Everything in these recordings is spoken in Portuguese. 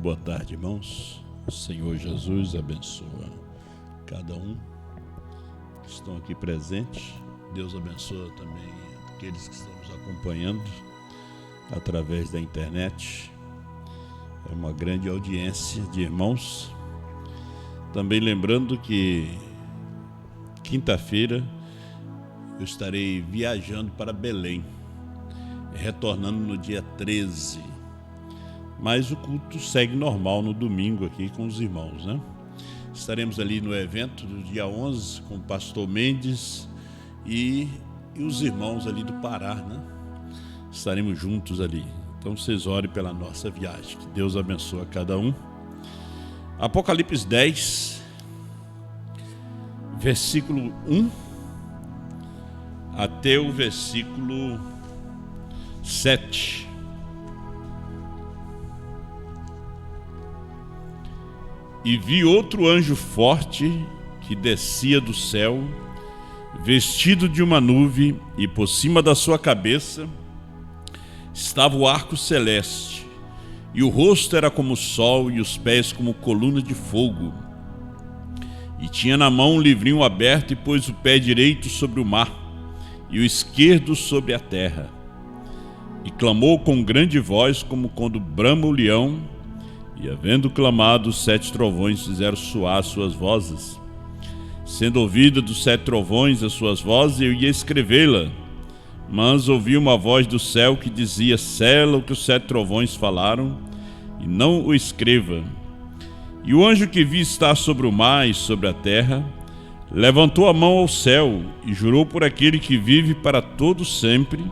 boa tarde, irmãos. O Senhor Jesus abençoa cada um que estão aqui presentes. Deus abençoa também aqueles que estão nos acompanhando através da internet. É uma grande audiência de irmãos. Também lembrando que quinta-feira eu estarei viajando para Belém, retornando no dia 13. Mas o culto segue normal no domingo aqui com os irmãos, né? Estaremos ali no evento do dia 11 com o pastor Mendes e os irmãos ali do Pará, né? Estaremos juntos ali. Então vocês orem pela nossa viagem. Que Deus abençoe a cada um. Apocalipse 10, versículo 1 até o versículo 7. E vi outro anjo forte que descia do céu, vestido de uma nuvem, e por cima da sua cabeça estava o arco celeste, e o rosto era como o sol, e os pés como coluna de fogo. E tinha na mão um livrinho aberto, e pôs o pé direito sobre o mar, e o esquerdo sobre a terra. E clamou com grande voz, como quando brama o leão, e havendo clamado, os 7 trovões fizeram soar suas vozes. Sendo ouvida dos 7 trovões as suas vozes, eu ia escrevê-la, mas ouvi uma voz do céu que dizia: sela o que os 7 trovões falaram, e não o escreva. E o anjo que vi estar sobre o mar e sobre a terra levantou a mão ao céu e jurou por aquele que vive para todo sempre,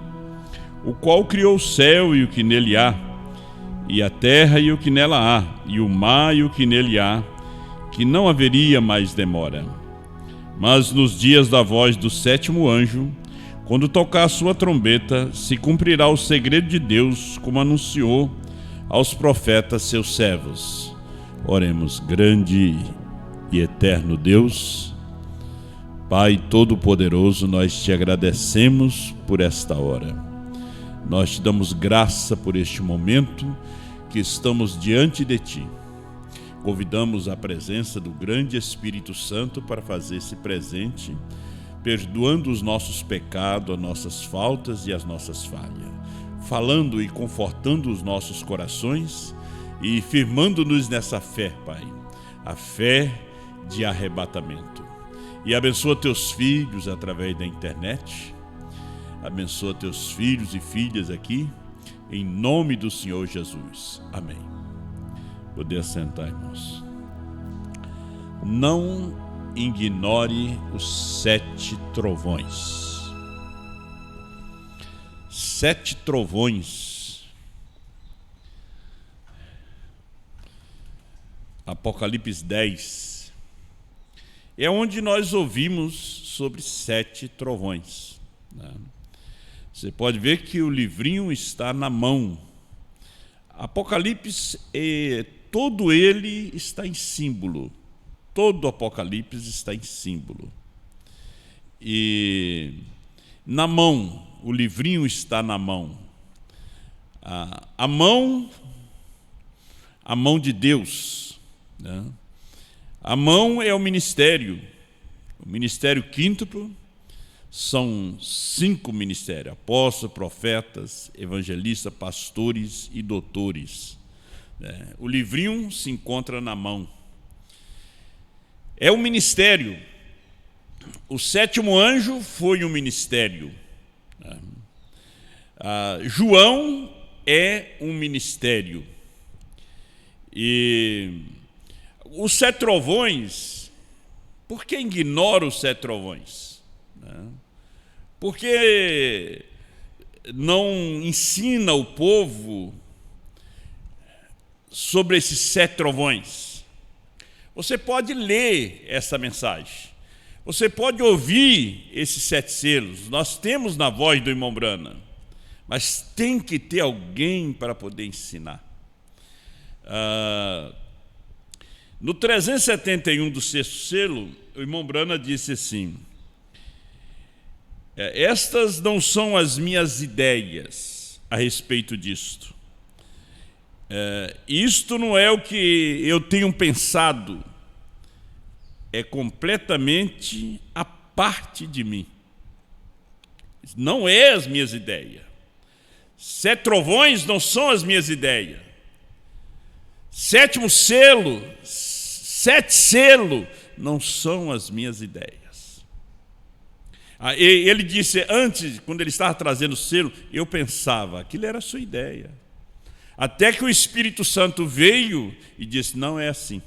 o qual criou o céu e o que nele há, e a terra e o que nela há, e o mar e o que nele há, que não haveria mais demora. Mas nos dias da voz do 7º anjo, quando tocar a sua trombeta, se cumprirá o segredo de Deus, como anunciou aos profetas seus servos. Oremos. Grande e eterno Deus, Pai Todo-Poderoso, nós te agradecemos por esta hora. Nós te damos graça por este momento que estamos diante de Ti. Convidamos a presença do grande Espírito Santo para fazer-se presente, perdoando os nossos pecados, as nossas faltas e as nossas falhas, falando e confortando os nossos corações e firmando-nos nessa fé, Pai, a fé de arrebatamento. E abençoa teus filhos através da internet. Abençoa teus filhos e filhas aqui, em nome do Senhor Jesus. Amém. Poder assentar, irmãos. Não ignore os 7 trovões. 7 trovões. Apocalipse 10. É onde nós ouvimos sobre 7 trovões, né? Você pode ver que o livrinho está na mão. Apocalipse, todo ele está em símbolo. Todo Apocalipse está em símbolo. E na mão, o livrinho está na mão. A mão de Deus, né? A mão é o ministério quíntuplo. São 5 ministérios: apóstolos, profetas, evangelistas, pastores e doutores. O livrinho se encontra na mão. É um ministério. O 7º anjo foi um ministério. João é um ministério. E os 7 trovões, por que ignora os 7 trovões? Porque não ensina o povo sobre esses 7 trovões. Você pode ler essa mensagem, você pode ouvir esses 7 selos. Nós temos na voz do irmão Brana, mas tem que ter alguém para poder ensinar. No 371 do 6º selo, o irmão Brana disse assim: estas não são as minhas ideias a respeito disto. Isto não é o que eu tenho pensado, é completamente a parte de mim. Não é as minhas ideias. 7 trovões não são as minhas ideias. 7º selo, 7 selos, não são as minhas ideias. Ele disse antes, quando ele estava trazendo o selo, eu pensava, aquilo era a sua ideia. Até que o Espírito Santo veio e disse, não é assim.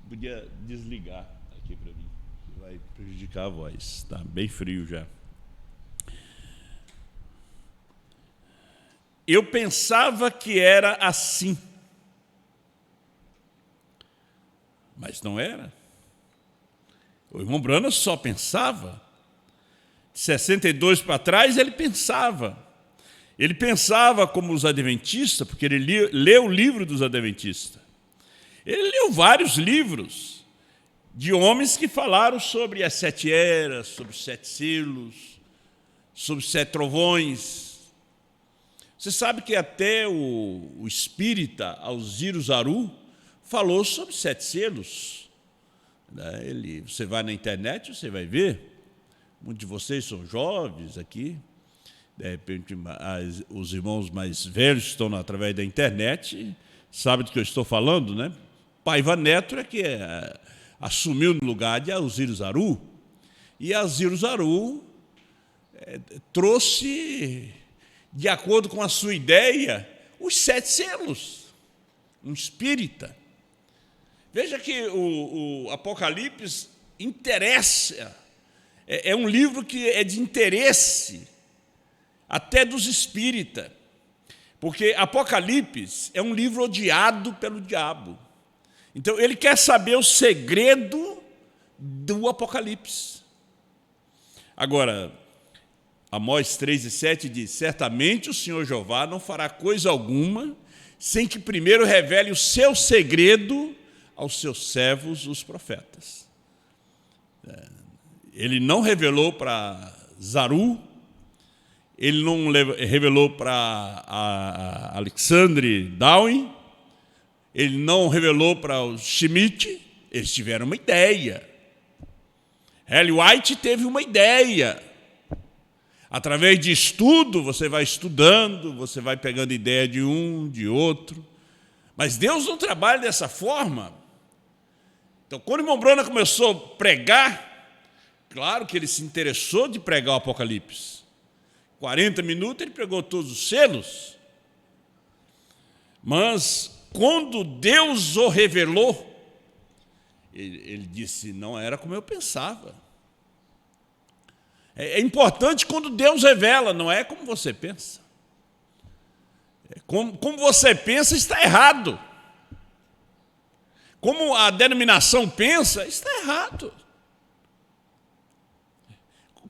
Podia desligar aqui para mim, que vai prejudicar a voz. Está bem frio já. Eu pensava que era assim, mas não era. O irmão Branham só pensava. De 62 para trás, ele pensava. Ele pensava como os adventistas, porque ele leu o livro dos adventistas. Ele leu vários livros de homens que falaram sobre as 7 eras, sobre os 7 selos, sobre os 7 trovões. Você sabe que até o espírita Alziro Zaru falou sobre 7 selos. Você vai na internet, você vai ver. Muitos de vocês são jovens aqui. De repente, os irmãos mais velhos que estão através da internet sabem do que eu estou falando, né? Paiva Neto é que assumiu no lugar de Alziro Zaru. E Alziro Zaru trouxe, de acordo com a sua ideia, os 7 selos. Um espírita. Veja que o Apocalipse interessa. É um livro que é de interesse até dos espíritas. Porque Apocalipse é um livro odiado pelo diabo. Então, ele quer saber o segredo do Apocalipse. Agora, Amós 3:7 diz, certamente o Senhor Jeová não fará coisa alguma sem que primeiro revele o seu segredo aos seus servos, os profetas. Ele não revelou para Zaru, ele não revelou para Alexandre Dowie, ele não revelou para o Schmidt, eles tiveram uma ideia. Ellen White teve uma ideia. Através de estudo, você vai estudando, você vai pegando ideia de um, de outro. Mas Deus não trabalha dessa forma. Então, quando o irmão Branham começou a pregar, claro que ele se interessou de pregar o Apocalipse. 40 minutos ele pregou todos os selos. Mas, quando Deus o revelou, ele disse, não era como eu pensava. É importante quando Deus revela, não é como você pensa. Como você pensa, está errado. Como a denominação pensa, está errado.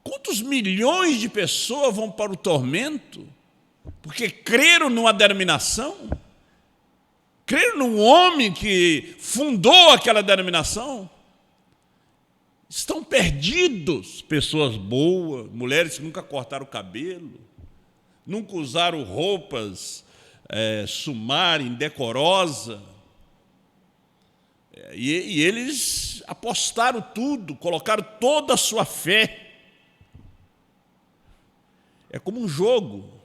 Quantos milhões de pessoas vão para o tormento porque creram numa denominação? Creram num homem que fundou aquela denominação? Estão perdidos. Pessoas boas, mulheres que nunca cortaram o cabelo, nunca usaram roupas sumárias, indecorosas. E eles apostaram tudo, colocaram toda a sua fé. É como um jogo.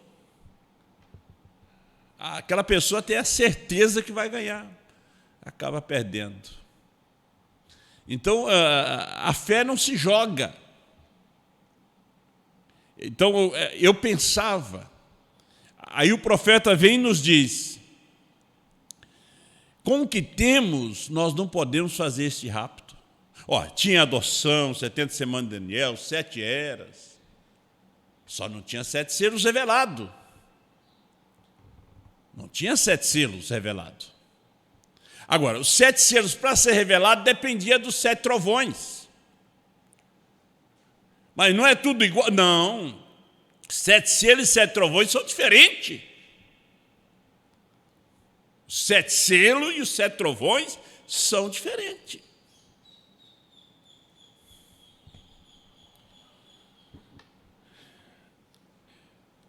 Aquela pessoa tem a certeza que vai ganhar, acaba perdendo. Então, a fé não se joga. Então, eu pensava. Aí o profeta vem e nos diz, com o que temos, nós não podemos fazer este rapto. Tinha adoção, 70 semanas de Daniel, 7 eras. Só não tinha 7 selos revelados. Não tinha 7 selos revelados. Agora, os 7 selos, para ser revelado, dependia dos 7 trovões. Mas não é tudo igual. Não. 7 selos e 7 trovões são diferentes. Os 7 selos e os 7 trovões são diferentes.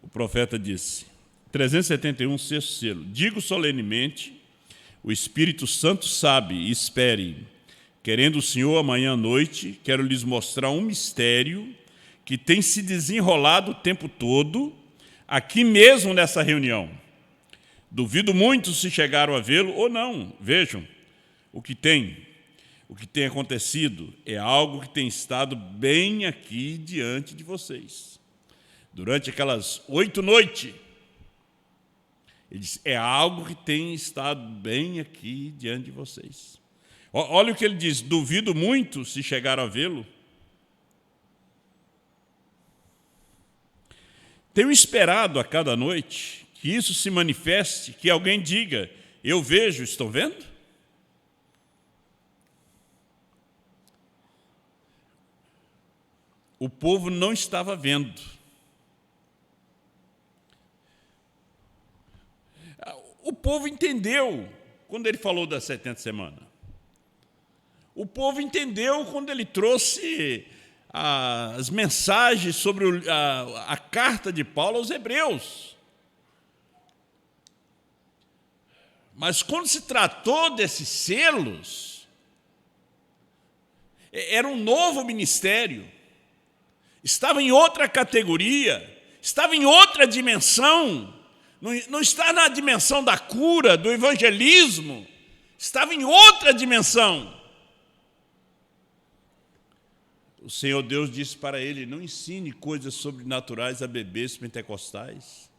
O profeta disse, 371, sexto selo. Digo solenemente, o Espírito Santo sabe, e espere. Querendo o Senhor, amanhã à noite, quero lhes mostrar um mistério que tem se desenrolado o tempo todo, aqui mesmo nessa reunião. Duvido muito se chegaram a vê-lo ou não. Vejam, o que tem acontecido é algo que tem estado bem aqui diante de vocês. Durante aquelas 8 noites, ele diz, é algo que tem estado bem aqui diante de vocês. Olha o que ele diz, duvido muito se chegaram a vê-lo. Tenho esperado a cada noite que isso se manifeste, que alguém diga, eu vejo, estão vendo? O povo não estava vendo. O povo entendeu quando ele falou da 70ª semana. O povo entendeu quando ele trouxe as mensagens sobre a carta de Paulo aos Hebreus. Mas quando se tratou desses selos, era um novo ministério, estava em outra categoria, estava em outra dimensão, não está na dimensão da cura, do evangelismo, estava em outra dimensão. O Senhor Deus disse para ele, não ensine coisas sobrenaturais a bebês pentecostais.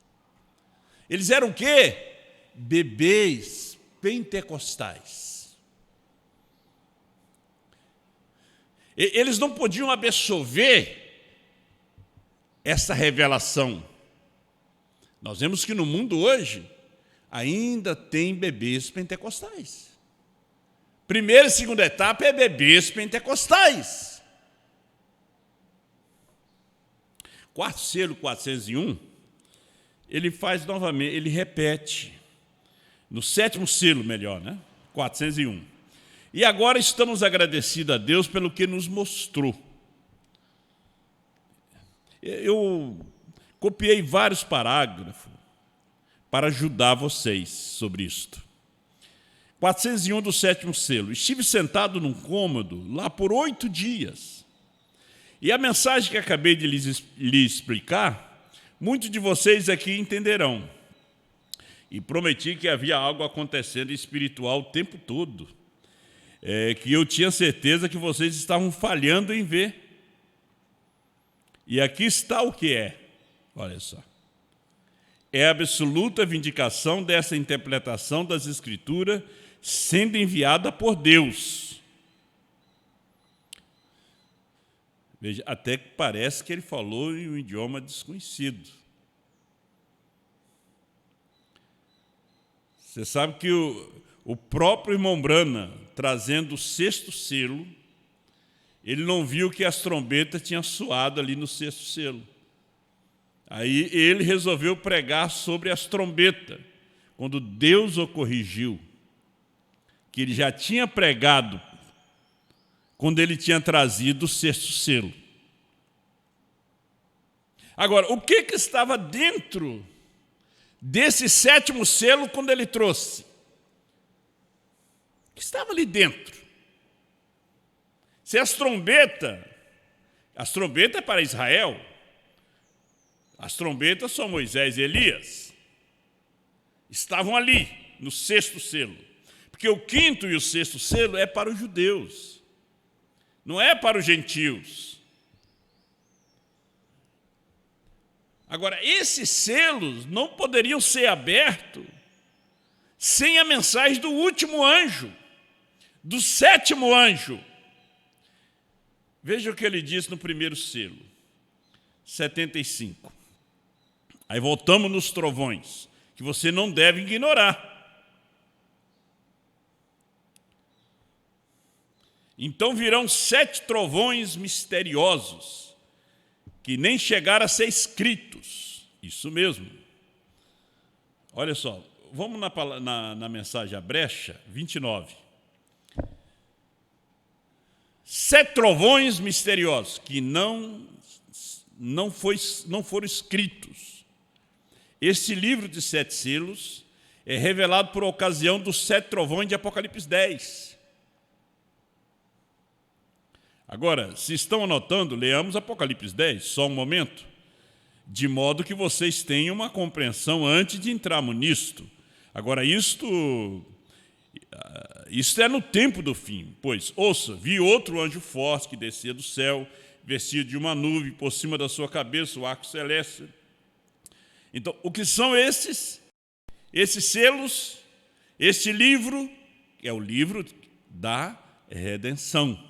Eles eram o quê? Bebês pentecostais. Eles não podiam absorver essa revelação. Nós vemos que no mundo hoje ainda tem bebês pentecostais. Primeira e segunda etapa é bebês pentecostais. Quarto selo, 401, ele faz novamente, ele repete. No 7º selo, melhor, 401. E agora estamos agradecidos a Deus pelo que nos mostrou. Eu copiei vários parágrafos para ajudar vocês sobre isto. 401 do 7º selo. Estive sentado num cômodo lá por 8 dias. E a mensagem que acabei de lhes explicar, muitos de vocês aqui entenderão. E prometi que havia algo acontecendo espiritual o tempo todo, que eu tinha certeza que vocês estavam falhando em ver. E aqui está o que é. Olha só. É a absoluta vindicação dessa interpretação das Escrituras sendo enviada por Deus. Veja, até que parece que ele falou em um idioma desconhecido. Você sabe que o próprio irmão Branham, trazendo o 6º selo, ele não viu que as trombetas tinham soado ali no 6º selo. Aí ele resolveu pregar sobre as trombetas, quando Deus o corrigiu, que ele já tinha pregado quando ele tinha trazido o 6º selo. Agora, o que estava dentro desse 7º selo quando ele trouxe? O que estava ali dentro? Se as trombetas é para Israel, as trombetas são Moisés e Elias, estavam ali, no 6º selo. Porque o 5º e o 6º selo é para os judeus. Não é para os gentios. Agora, esses selos não poderiam ser abertos sem a mensagem do último anjo, do 7º anjo. Veja o que ele diz no 1º selo, 75. Aí voltamos nos trovões, que você não deve ignorar. Então virão 7 trovões misteriosos, que nem chegaram a ser escritos. Isso mesmo. Olha só, vamos na mensagem A Brecha, 29. 7 trovões misteriosos, que não foram escritos. Este livro de 7 selos é revelado por ocasião dos 7 trovões de Apocalipse 10. Agora, se estão anotando, leamos Apocalipse 10, só um momento, de modo que vocês tenham uma compreensão antes de entrarmos nisto. Agora, isto é no tempo do fim, pois, ouça, vi outro anjo forte que descia do céu, vestido de uma nuvem, por cima da sua cabeça o arco celeste. Então, o que são esses selos? Este livro é o livro da redenção.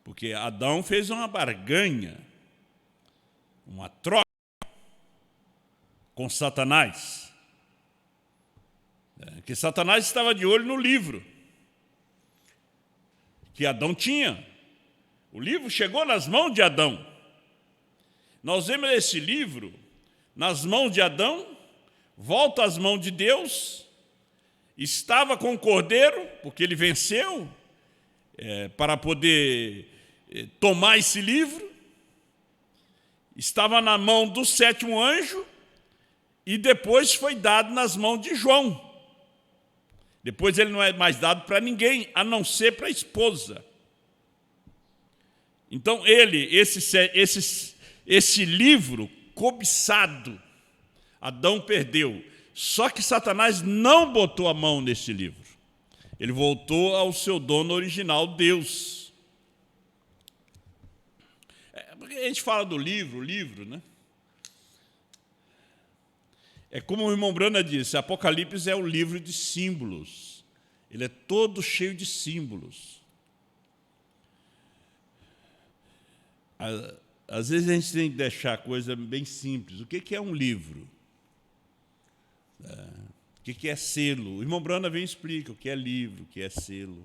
Porque Adão fez uma barganha, uma troca com Satanás. Que Satanás estava de olho no livro que Adão tinha. O livro chegou nas mãos de Adão. Nós vemos esse livro nas mãos de Adão, volta às mãos de Deus, estava com o cordeiro, porque ele venceu, para poder tomar esse livro, estava na mão do 7º anjo e depois foi dado nas mãos de João. Depois ele não é mais dado para ninguém, a não ser para a esposa. Então esse livro cobiçado, Adão perdeu. Só que Satanás não botou a mão nesse livro. Ele voltou ao seu dono original, Deus. Porque a gente fala do livro, né? É como o irmão Brana disse, Apocalipse é o livro de símbolos. Ele é todo cheio de símbolos. Às vezes a gente tem que deixar a coisa bem simples. O que é um livro? O que é selo? O irmão Brana vem e explica o que é livro, o que é selo.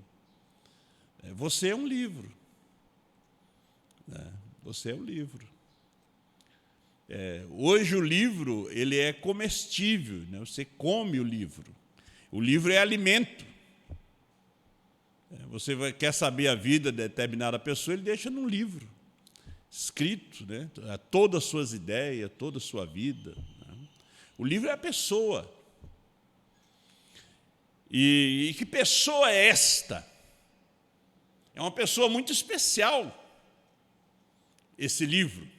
Você é um livro. Você é um livro. Hoje o livro ele é comestível, né? Você come o livro. O livro é alimento. Você quer saber a vida de determinada pessoa, ele deixa num livro, escrito, né? Todas as suas ideias, toda a sua vida. Né? O livro é a pessoa. E que pessoa é esta? É uma pessoa muito especial, esse livro.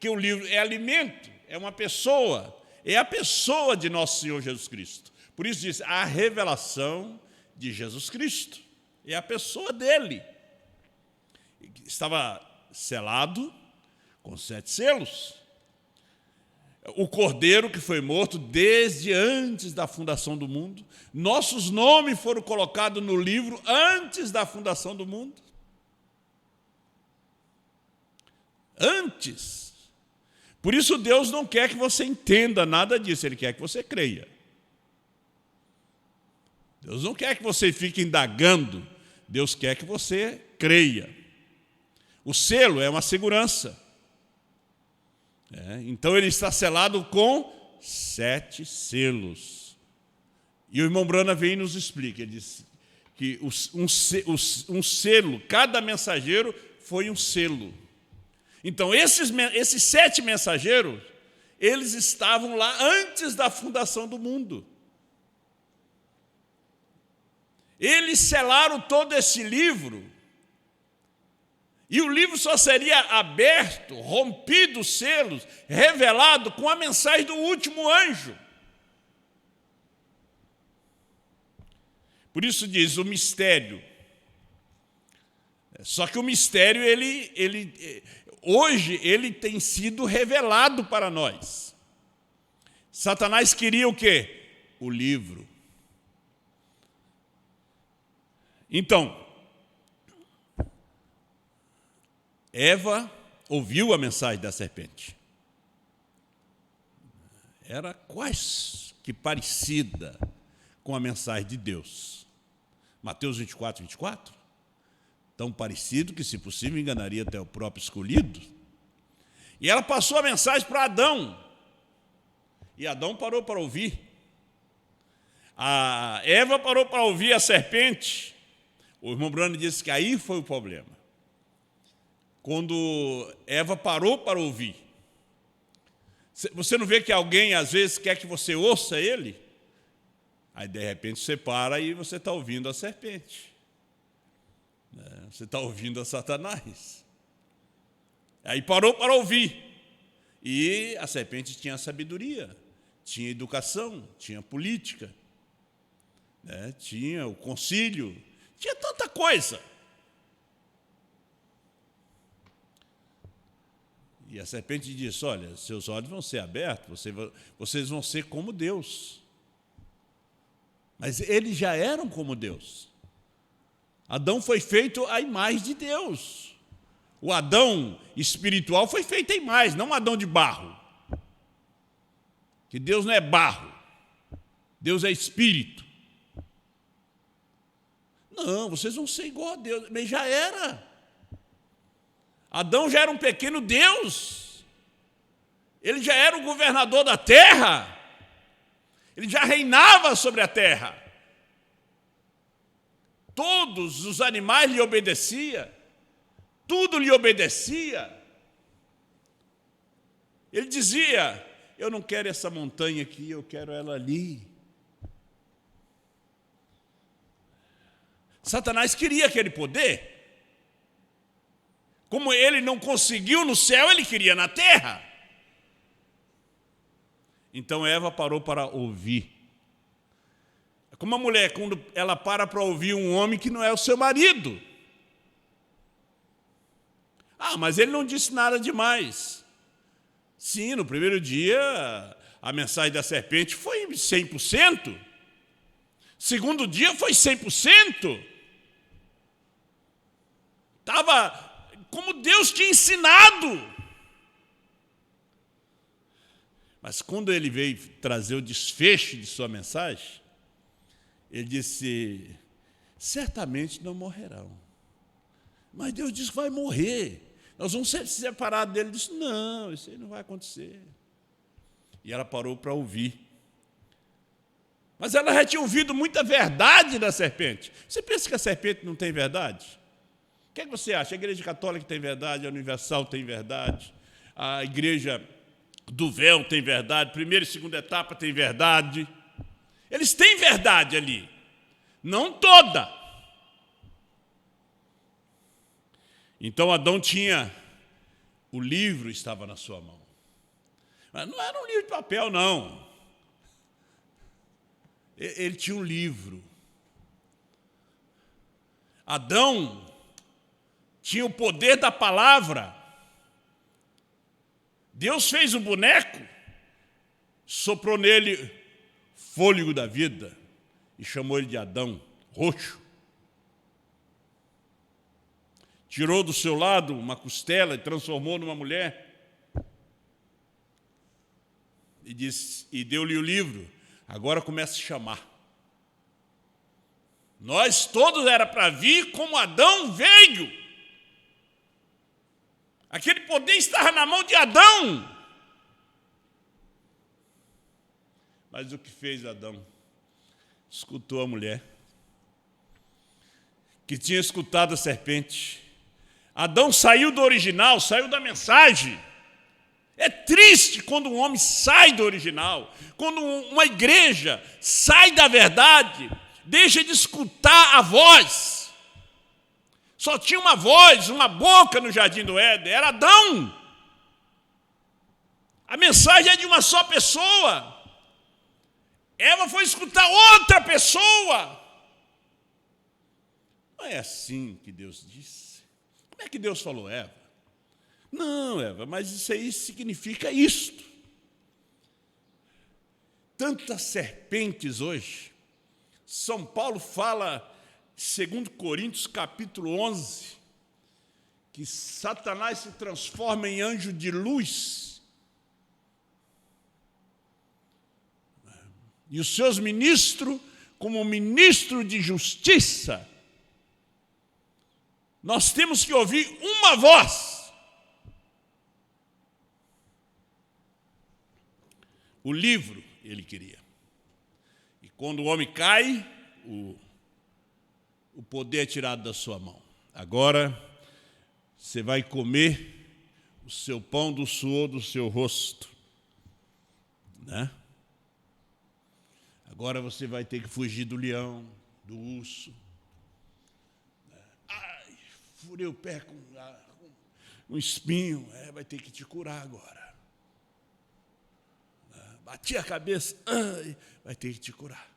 Que o livro é alimento, é uma pessoa, é a pessoa de nosso Senhor Jesus Cristo. Por isso diz, a revelação de Jesus Cristo, é a pessoa dele. Estava selado com 7 selos. O cordeiro que foi morto desde antes da fundação do mundo. Nossos nomes foram colocados no livro antes da fundação do mundo. Antes. Por isso Deus não quer que você entenda nada disso, Ele quer que você creia. Deus não quer que você fique indagando, Deus quer que você creia. O selo é uma segurança. Então ele está selado com 7 selos. E o irmão Brana vem e nos explica, ele diz que um selo, cada mensageiro foi um selo. Então esses 7 mensageiros, eles estavam lá antes da fundação do mundo. Eles selaram todo esse livro, e o livro só seria aberto, rompido os selos, revelado com a mensagem do último anjo. Por isso diz o mistério. Só que o mistério, hoje, ele tem sido revelado para nós. Satanás queria o quê? O livro. Então, Eva ouviu a mensagem da serpente. Era quase que parecida com a mensagem de Deus. Mateus 24, 24. Tão parecido que, se possível, enganaria até o próprio escolhido. E ela passou a mensagem para Adão. E Adão parou para ouvir. A Eva parou para ouvir a serpente. O irmão Brano disse que aí foi o problema. Quando Eva parou para ouvir. Você não vê que alguém, às vezes, quer que você ouça ele? Aí, de repente, você para e você está ouvindo a serpente. Você está ouvindo a Satanás. Aí parou para ouvir. E a serpente tinha sabedoria, tinha educação, tinha política, tinha o concílio, tinha tanta coisa. E a serpente disse, olha, seus olhos vão ser abertos, vocês vão ser como Deus. Mas eles já eram como Deus. Adão foi feito à imagem de Deus. O Adão espiritual foi feito à imagem, não um Adão de barro. Que Deus não é barro, Deus é espírito. Não, vocês vão ser igual a Deus, mas já era. Adão já era um pequeno Deus, ele já era o governador da terra, ele já reinava sobre a terra. Todos os animais lhe obedeciam, tudo lhe obedecia. Ele dizia, eu não quero essa montanha aqui, eu quero ela ali. Satanás queria aquele poder. Como ele não conseguiu no céu, ele queria na terra. Então Eva parou para ouvir. É como a mulher, quando ela para ouvir um homem que não é o seu marido. Ah, mas ele não disse nada demais. Sim, no primeiro dia, a mensagem da serpente foi 100%. Segundo dia foi 100%. Estava como Deus tinha ensinado. Mas quando ele veio trazer o desfecho de sua mensagem, ele disse, certamente não morrerão. Mas Deus disse que vai morrer. Nós vamos ser separados dele. Ele disse, não, isso aí não vai acontecer. E ela parou para ouvir. Mas ela já tinha ouvido muita verdade da serpente. Você pensa que a serpente não tem verdade? O que é que você acha? A Igreja Católica tem verdade, a Universal tem verdade, a Igreja do Véu tem verdade, primeira e segunda etapa tem verdade. Eles têm verdade ali, não toda. Então Adão tinha, o livro estava na sua mão. Mas não era um livro de papel, não. Ele tinha um livro. Adão tinha o poder da palavra. Deus fez um boneco, soprou nele fôlego da vida e chamou ele de Adão, roxo. Tirou do seu lado uma costela e transformou numa mulher. E disse, e deu-lhe o livro. Agora começa a chamar. Nós todos era para vir como Adão veio. Aquele poder estava na mão de Adão. Mas o que fez Adão? Escutou a mulher, que tinha escutado a serpente. Adão saiu do original, saiu da mensagem. É triste quando um homem sai do original, quando uma igreja sai da verdade, deixa de escutar a voz. Só tinha uma voz, uma boca no jardim do Éden, era Adão. A mensagem é de uma só pessoa. Eva foi escutar outra pessoa. Não é assim que Deus disse. Como é que Deus falou, Eva? Não, Eva, mas isso aí significa isto. Tantas serpentes hoje. São Paulo fala, 2 Coríntios capítulo 11, que Satanás se transforma em anjo de luz. E os seus ministros, como ministro de justiça, nós temos que ouvir uma voz. O livro ele queria. E quando o homem cai, o poder é tirado da sua mão. Agora, você vai comer o seu pão do suor do seu rosto. né? Agora você vai ter que fugir do leão, do urso. Ai, furei o pé com um espinho, vai ter que te curar agora. Bati a cabeça, vai ter que te curar.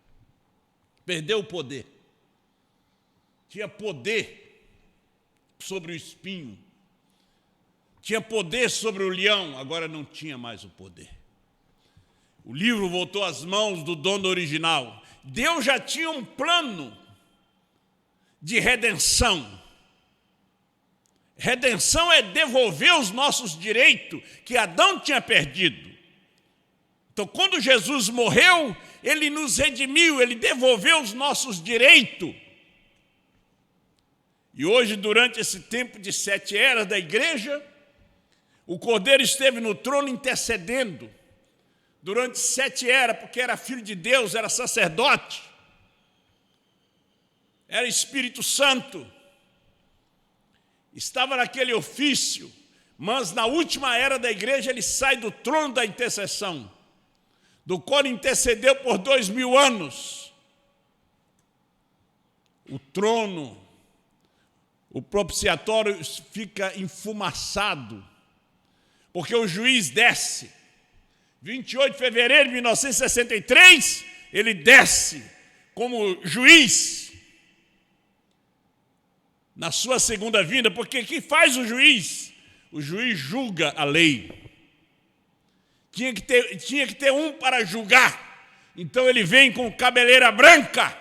Perdeu o poder. Tinha poder sobre o espinho. Tinha poder sobre o leão, agora não tinha mais o poder. O livro voltou às mãos do dono original. Deus já tinha um plano de redenção. Redenção é devolver os nossos direitos que Adão tinha perdido. Então, quando Jesus morreu, ele nos redimiu, ele devolveu os nossos direitos. E hoje, durante esse tempo de 7 eras da igreja, o Cordeiro esteve no trono intercedendo durante 7 eras, porque era filho de Deus, era sacerdote, era Espírito Santo, estava naquele ofício, mas na última era da igreja ele sai do trono da intercessão, do qual intercedeu por 2000 anos. O trono, o propiciatório fica enfumaçado, porque o juiz desce. 28 de fevereiro de 1963, ele desce como juiz na sua segunda vinda, porque o que faz o juiz? O juiz julga a lei. Tinha que ter um para julgar. Então ele vem com cabeleira branca,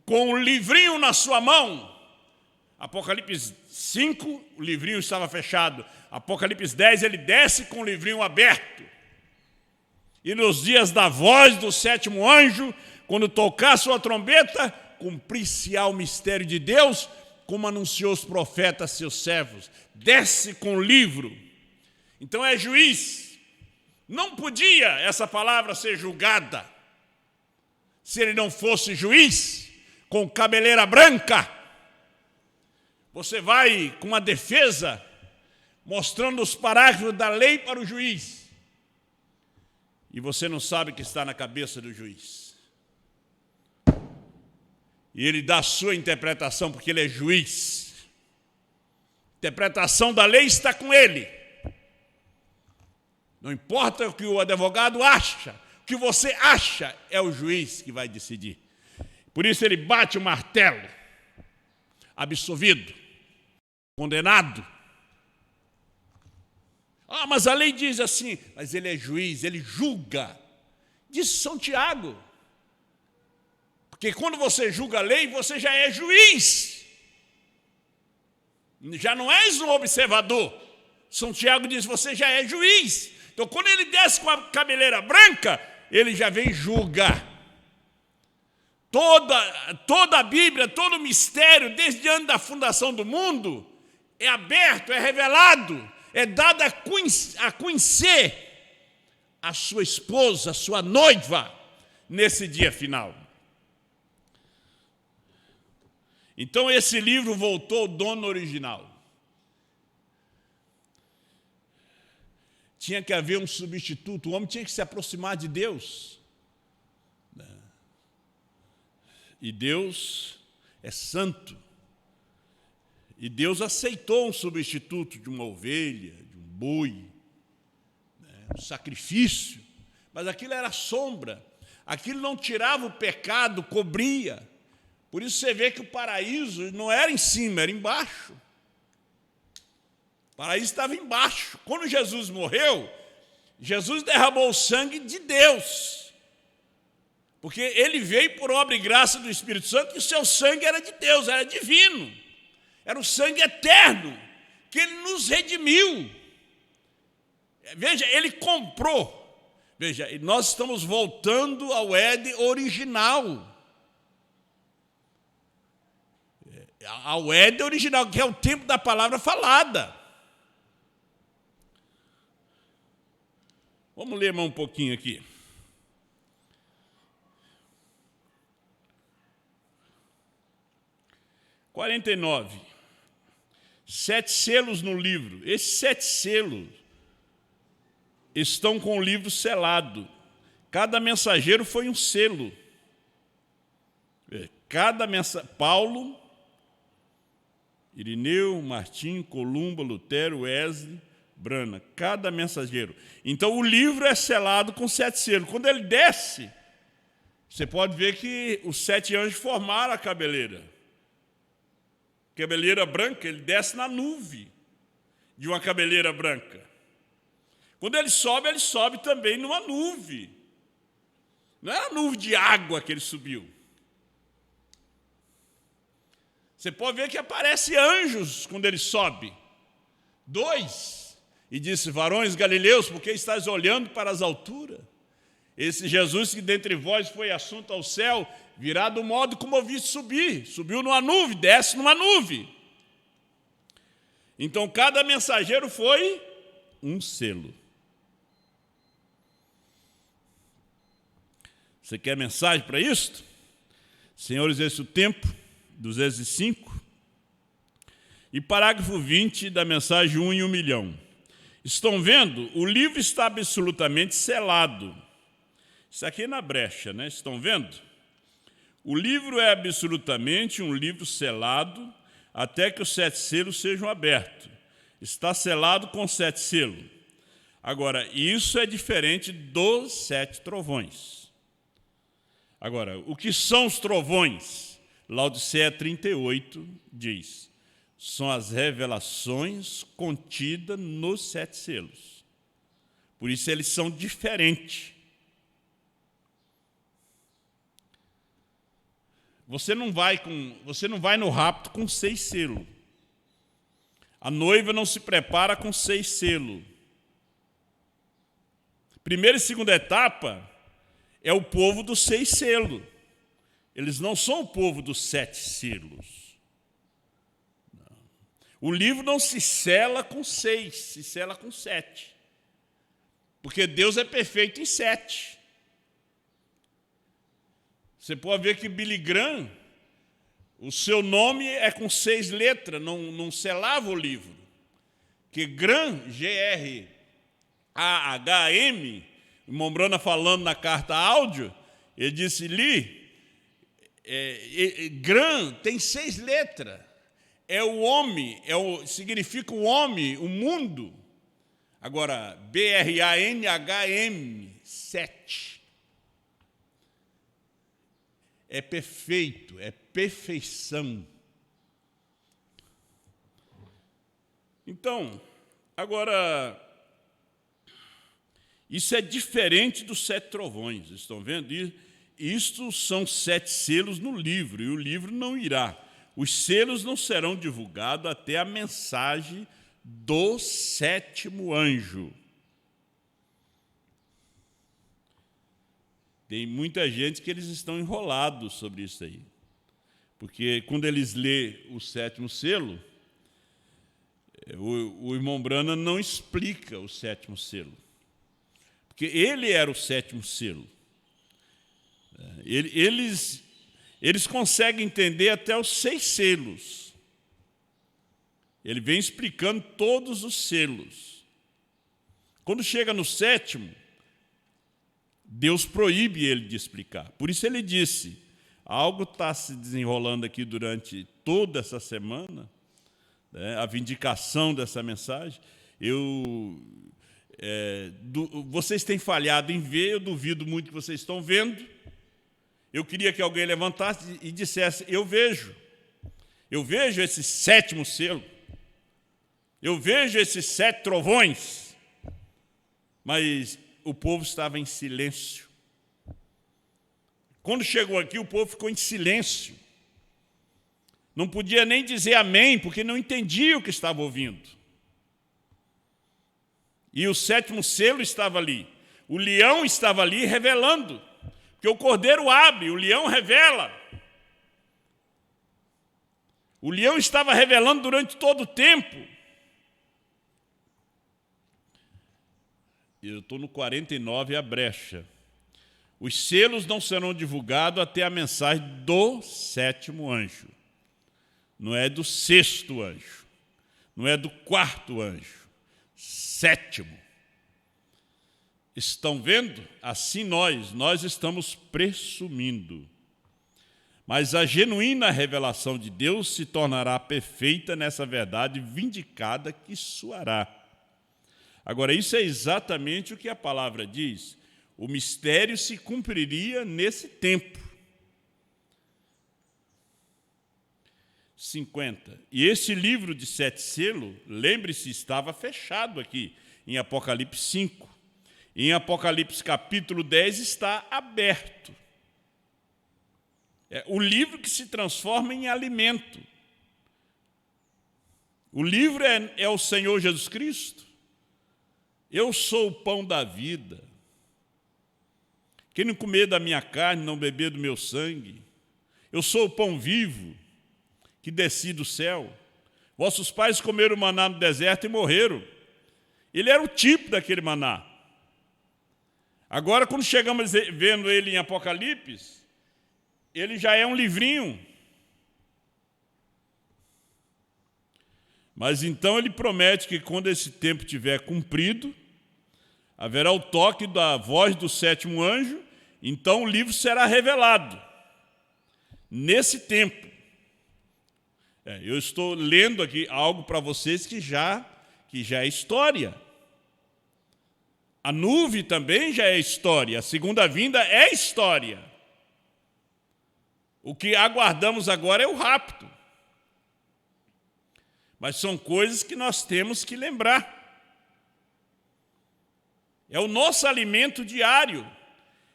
com um livrinho na sua mão. Apocalipse 5, o livrinho estava fechado. Apocalipse 10, ele desce com o livrinho aberto. E nos dias da voz do 7º anjo, quando tocar sua trombeta, cumprir-se-á o mistério de Deus, como anunciou os profetas, seus servos. Desce com o livro. Então é juiz. Não podia essa palavra ser julgada se ele não fosse juiz, com cabeleira branca. Você vai com uma defesa mostrando os parágrafos da lei para o juiz. E você não sabe o que está na cabeça do juiz. E ele dá a sua interpretação, porque ele é juiz. A interpretação da lei está com ele. Não importa o que o advogado acha, o que você acha, é o juiz que vai decidir. Por isso ele bate o martelo. Absolvido. Condenado. Mas a lei diz assim, mas ele é juiz, ele julga. Diz São Tiago. Porque quando você julga a lei, você já é juiz. Já não és um observador. São Tiago diz, você já é juiz. Então, quando ele desce com a cabeleira branca, ele já vem julgar. Toda a Bíblia, todo o mistério, desde antes da fundação do mundo, é aberto, é revelado, é dado a conhecer a sua esposa, a sua noiva, nesse dia final. Então, esse livro voltou ao dono original. Tinha que haver um substituto, o homem tinha que se aproximar de Deus. E Deus é santo. E Deus aceitou um substituto de uma ovelha, de um boi, um sacrifício. Mas aquilo era sombra. Aquilo não tirava o pecado, cobria. Por isso você vê que o paraíso não era em cima, era embaixo. O paraíso estava embaixo. Quando Jesus morreu, Jesus derramou o sangue de Deus. Porque ele veio por obra e graça do Espírito Santo, e o seu sangue era de Deus, era divino. Era o sangue eterno, que ele nos redimiu. Veja, ele comprou. Veja, nós estamos voltando ao Éden original. Ao Éden original, que é o tempo da palavra falada. Vamos ler mais um pouquinho aqui. (49) 7 selos no livro. Esses 7 selos estão com o livro selado. Cada mensageiro foi um selo. Paulo, Irineu, Martim, Columba, Lutero, Wesley, Brana, cada mensageiro. Então o livro é selado com 7 selos. Quando ele desce, você pode ver que os 7 anjos formaram a cabeleira. Cabeleira branca, ele desce na nuvem de uma cabeleira branca. Quando ele sobe também numa nuvem. Não é a nuvem de água que ele subiu. Você pode ver que aparecem anjos quando ele sobe. 2. E disse: varões galileus, por que estáis olhando para as alturas? Esse Jesus que dentre vós foi assunto ao céu, virá do modo como ouvi subir. Subiu numa nuvem, desce numa nuvem. Então cada mensageiro foi um selo. Você quer mensagem para isto? Senhores, esse é o tempo, 205. E parágrafo 20 da mensagem 1 em 1 milhão. Estão vendo? O livro está absolutamente selado. Isso aqui é na brecha, né? Estão vendo? O livro é absolutamente um livro selado até que os 7 selos sejam abertos. Está selado com 7 selos. Agora, isso é diferente dos 7 trovões. Agora, o que são os trovões? Laodiceia 38 diz: são as revelações contidas nos 7 selos. Por isso eles são diferentes. Você não vai no rapto com 6 selos. A noiva não se prepara com 6 selos. Primeira e segunda etapa é o povo dos 6 selos. Eles não são o povo dos 7 selos. Não. O livro não se sela com 6, se sela com 7. Porque Deus é perfeito em 7. Você pode ver que Billy Graham, o seu nome é com 6 letras, não selava o livro. Que Graham, G-R-A-H-M, irmão Brana falando na carta áudio, ele disse: Graham tem 6 letras. É o homem, significa o homem, o mundo. Agora, B-R-A-N-H-M, 7. É perfeito, é perfeição. Então, agora, isso é diferente dos 7 trovões, estão vendo? Isto são 7 selos no livro, e o livro não irá. Os selos não serão divulgados até a mensagem do 7º anjo. Tem muita gente que eles estão enrolados sobre isso aí. Porque quando eles lêem o 7º selo, o irmão Brana não explica o 7º selo. Porque ele era o 7º selo. Eles conseguem entender até os 6 selos. Ele vem explicando todos os selos. Quando chega no 7º, Deus proíbe ele de explicar. Por isso ele disse: algo está se desenrolando aqui durante toda essa semana, né, a vindicação dessa mensagem. Vocês têm falhado em ver, eu duvido muito que vocês estão vendo. Eu queria que alguém levantasse e dissesse: eu vejo esse 7º selo, eu vejo esses 7 trovões, mas o povo estava em silêncio. Quando chegou aqui, o povo ficou em silêncio. Não podia nem dizer amém, porque não entendia o que estava ouvindo. E o 7º selo estava ali. O leão estava ali revelando. Porque o cordeiro abre, o leão revela. O leão estava revelando durante todo o tempo. Eu estou no 49, a brecha. Os selos não serão divulgados até a mensagem do 7º anjo. Não é do 6º anjo. Não é do 4º anjo. 7º. estão vendo? Assim nós estamos presumindo. Mas a genuína revelação de Deus se tornará perfeita nessa verdade vindicada que soará. Agora, isso é exatamente o que a palavra diz. O mistério se cumpriria nesse tempo. 50. E esse livro de 7 selos, lembre-se, estava fechado aqui, em Apocalipse 5. Em Apocalipse capítulo 10 está aberto. É o livro que se transforma em alimento. O livro é o Senhor Jesus Cristo. Eu sou o pão da vida. Quem não comer da minha carne, não beber do meu sangue. Eu sou o pão vivo que desci do céu. Vossos pais comeram maná no deserto e morreram. Ele era o tipo daquele maná. Agora, quando chegamos vendo ele em Apocalipse, ele já é um livrinho. Mas então ele promete que quando esse tempo tiver cumprido, haverá o toque da voz do 7º anjo, então o livro será revelado. Nesse tempo. Eu estou lendo aqui algo para vocês que já é história. A nuvem também já é história, a segunda vinda é história. O que aguardamos agora é o rapto. Mas são coisas que nós temos que lembrar. É o nosso alimento diário.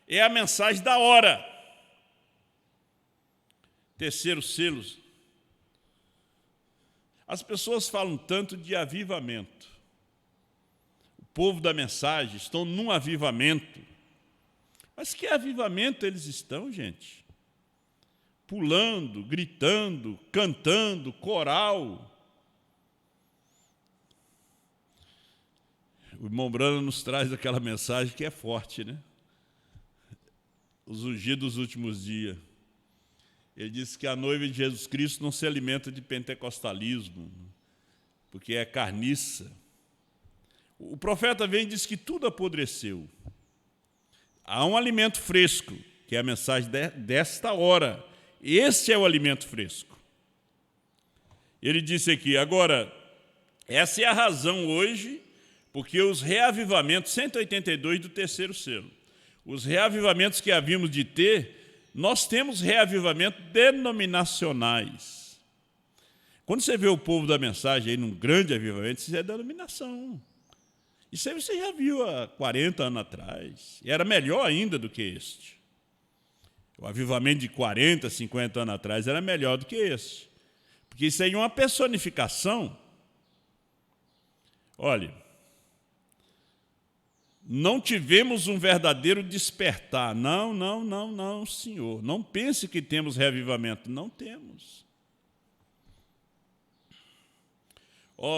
É a mensagem da hora. Terceiro selo. As pessoas falam tanto de avivamento. O povo da mensagem estão num avivamento. Mas que avivamento eles estão, gente? Pulando, gritando, cantando, coral. O irmão Brano nos traz aquela mensagem que é forte, né? Os ungidos dos últimos dias. Ele disse que a noiva de Jesus Cristo não se alimenta de pentecostalismo, porque é carniça. O profeta vem e diz que tudo apodreceu. Há um alimento fresco, que é a mensagem desta hora. Esse é o alimento fresco. Ele disse aqui, agora, essa é a razão hoje, porque os reavivamentos, 182 do terceiro selo, os reavivamentos que havíamos de ter, nós temos reavivamentos denominacionais. Quando você vê o povo da mensagem aí num grande avivamento, isso é denominação. Isso aí você já viu há 40 anos atrás. E era melhor ainda do que este. O avivamento de 40, 50 anos atrás era melhor do que esse. Porque isso aí é uma personificação. Olha, não tivemos um verdadeiro despertar. Não, senhor. Não pense que temos reavivamento. Não temos.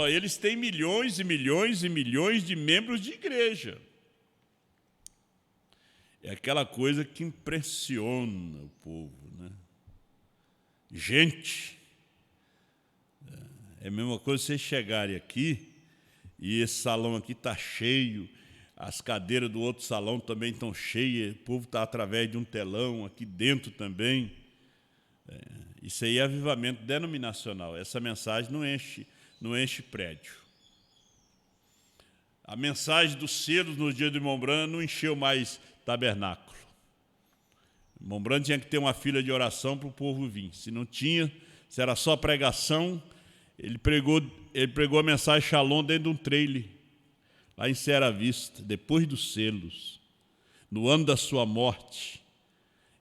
Eles têm milhões e milhões e milhões de membros de igreja. É aquela coisa que impressiona o povo, né? Gente, é a mesma coisa vocês chegarem aqui e esse salão aqui está cheio, as cadeiras do outro salão também estão cheias, o povo está através de um telão aqui dentro também. Isso aí é avivamento denominacional. Essa mensagem não enche prédio. A mensagem dos selos no dia do irmão Brano não encheu mais tabernáculo. O irmão Brano tinha que ter uma fila de oração para o povo vir. Se não tinha, se era só pregação, ele pregou a mensagem Shalom dentro de um trailer, lá em Ceará Vista, depois dos selos, no ano da sua morte.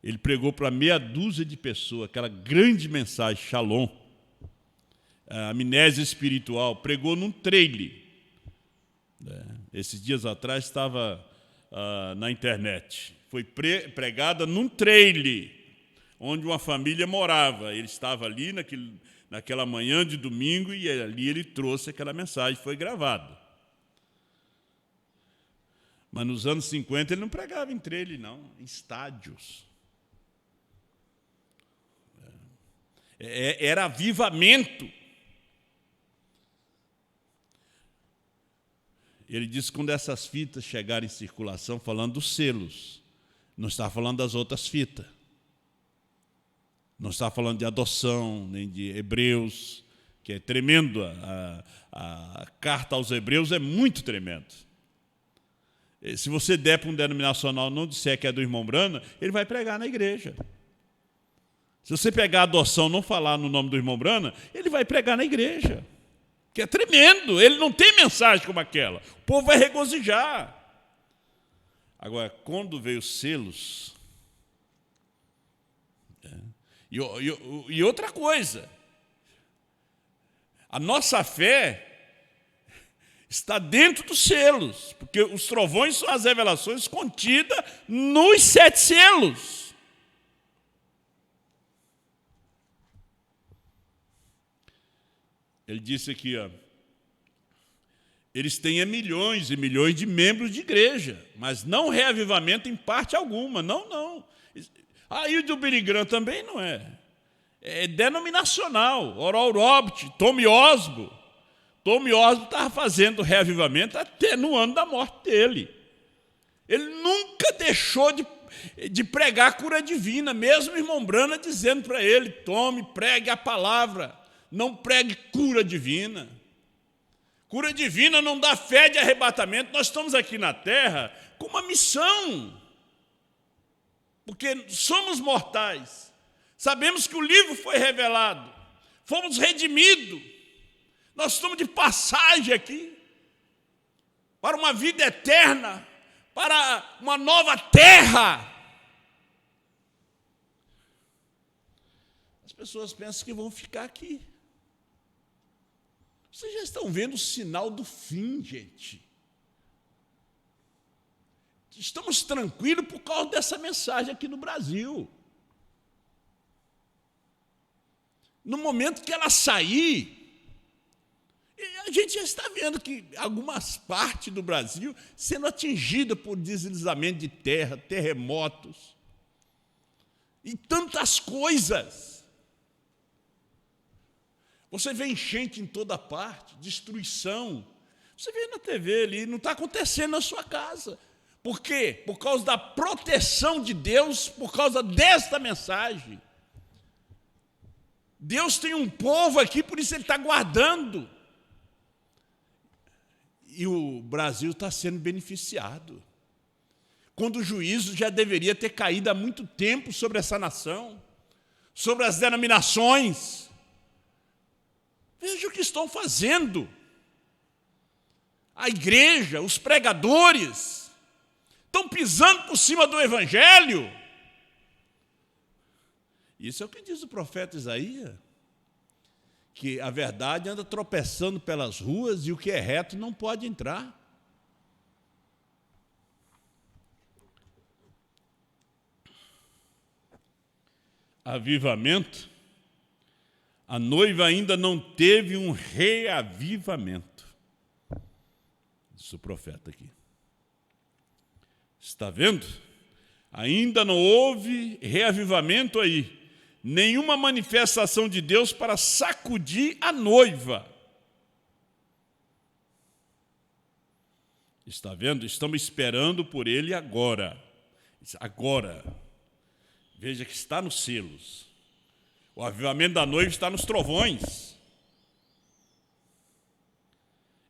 Ele pregou para meia dúzia de pessoas, aquela grande mensagem Shalom, a amnésia espiritual, pregou num trailer. Esses dias atrás estava na internet. Foi pregada num trailer, onde uma família morava. Ele estava ali naquela manhã de domingo e ali ele trouxe aquela mensagem, foi gravada. Mas nos anos 50 ele não pregava em trailer, não, em estádios. Era avivamento. ele disse que quando essas fitas chegarem em circulação, falando dos selos, não está falando das outras fitas. Não está falando de adoção, nem de Hebreus, que é tremendo. A carta aos Hebreus é muito tremendo. Se você der para um denominacional não disser que é do irmão Brana, ele vai pregar na igreja. Se você pegar a adoção e não falar no nome do irmão Brana, ele vai pregar na igreja. Que é tremendo, ele não tem mensagem como aquela. O povo vai regozijar. Agora, quando veio os selos... E outra coisa, a nossa fé está dentro dos selos, porque os trovões são as revelações contidas nos 7 selos. Ele disse aqui, eles têm milhões e milhões de membros de igreja, mas não reavivamento em parte alguma, não. Aí o do Billy Graham também não é. É denominacional. Oral Roberts, Tommy Osborne. Tommy Osborne estava fazendo reavivamento até no ano da morte dele. Ele nunca deixou de pregar a cura divina, mesmo o irmão Brana dizendo para ele, Tommy, pregue a palavra, não pregue cura divina. Cura divina não dá fé de arrebatamento. Nós estamos aqui na terra com uma missão. Porque somos mortais, sabemos que o livro foi revelado, fomos redimidos, nós estamos de passagem aqui, para uma vida eterna, para uma nova terra. As pessoas pensam que vão ficar aqui. Vocês já estão vendo o sinal do fim, gente. Estamos tranquilos por causa dessa mensagem aqui no Brasil. No momento que ela sair, a gente já está vendo que algumas partes do Brasil sendo atingidas por deslizamento de terra, terremotos e tantas coisas. Você vê enchente em toda parte, destruição. Você vê na TV ali, não está acontecendo na sua casa. Por quê? Por causa da proteção de Deus, por causa desta mensagem. Deus tem um povo aqui, por isso Ele está guardando. E o Brasil está sendo beneficiado. Quando o juízo já deveria ter caído há muito tempo sobre essa nação, sobre as denominações. Veja o que estão fazendo. A igreja, os pregadores, estão pisando por cima do evangelho. Isso é o que diz o profeta Isaías, que a verdade anda tropeçando pelas ruas e o que é reto não pode entrar. Avivamento, a noiva ainda não teve um reavivamento. Isso o profeta aqui. Está vendo? Ainda não houve reavivamento aí. Nenhuma manifestação de Deus para sacudir a noiva. Está vendo? Estamos esperando por ele agora. Agora. Veja que está nos selos. O avivamento da noiva está nos trovões.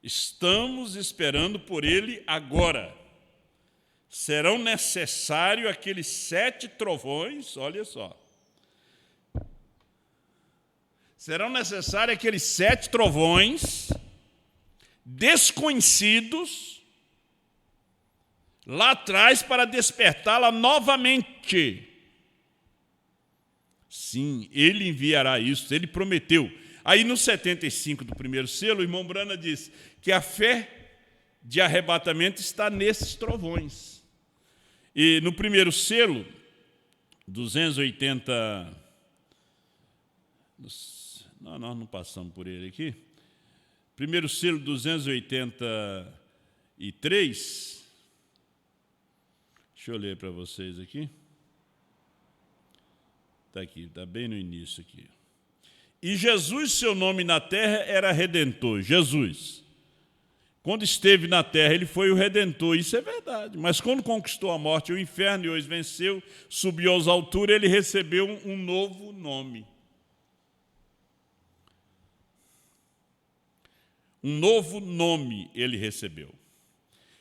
Estamos esperando por ele agora. Serão necessários aqueles 7 trovões, olha só. Serão necessários aqueles 7 trovões desconhecidos lá atrás para despertá-la novamente. Sim, ele enviará isso, ele prometeu. Aí no 75 do primeiro selo, o irmão Brana diz que a fé de arrebatamento está nesses trovões. E no primeiro selo, 280... Nós não passamos por ele aqui. Primeiro selo, 283. Deixa eu ler para vocês aqui. Está aqui, está bem no início aqui. E Jesus, seu nome na terra, era Redentor. Jesus. Quando esteve na terra, ele foi o Redentor, isso é verdade. Mas quando conquistou a morte e o inferno e os venceu, subiu às alturas, ele recebeu um novo nome. Um novo nome ele recebeu.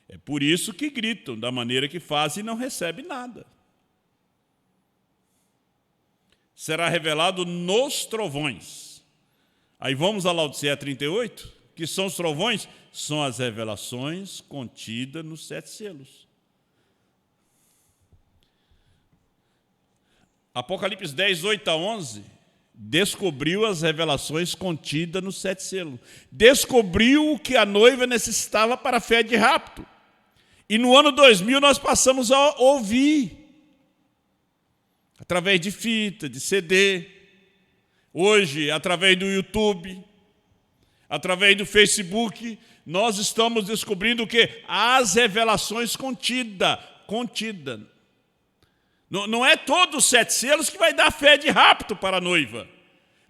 É por isso que gritam da maneira que fazem e não recebem nada. Será revelado nos trovões. Aí vamos a Laodiceia 38, que são os trovões? São as revelações contidas nos 7 selos. Apocalipse 10, 8 a 11, descobriu as revelações contidas nos 7 selos. Descobriu o que a noiva necessitava para a fé de rapto. E no ano 2000 nós passamos a ouvir, através de fita, de CD, hoje através do YouTube, através do Facebook, nós estamos descobrindo o quê? As revelações contidas. Não é todos os 7 selos que vai dar fé de rapto para a noiva,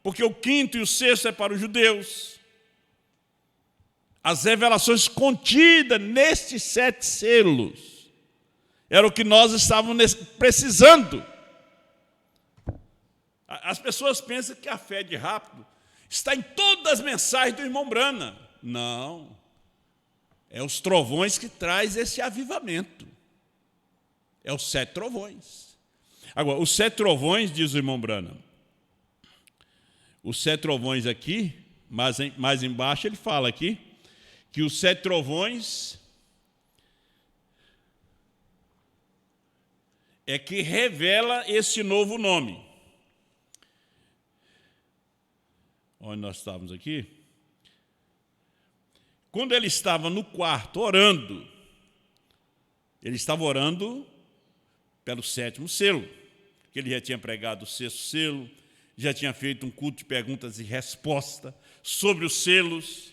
porque o 5º e o 6º é para os judeus. As revelações contidas nestes 7 selos era o que nós estávamos precisando. As pessoas pensam que a fé de rapto está em todas as mensagens do irmão Brana. Não. É os trovões que traz esse avivamento. É os 7 trovões. Agora, os 7 trovões, diz o irmão Brana, os 7 trovões aqui, mais embaixo ele fala aqui, que os 7 trovões é que revela esse novo nome. Onde nós estávamos aqui? Quando ele estava no quarto orando, ele estava orando pelo 7º selo, que ele já tinha pregado o 6º selo, já tinha feito um culto de perguntas e respostas sobre os selos,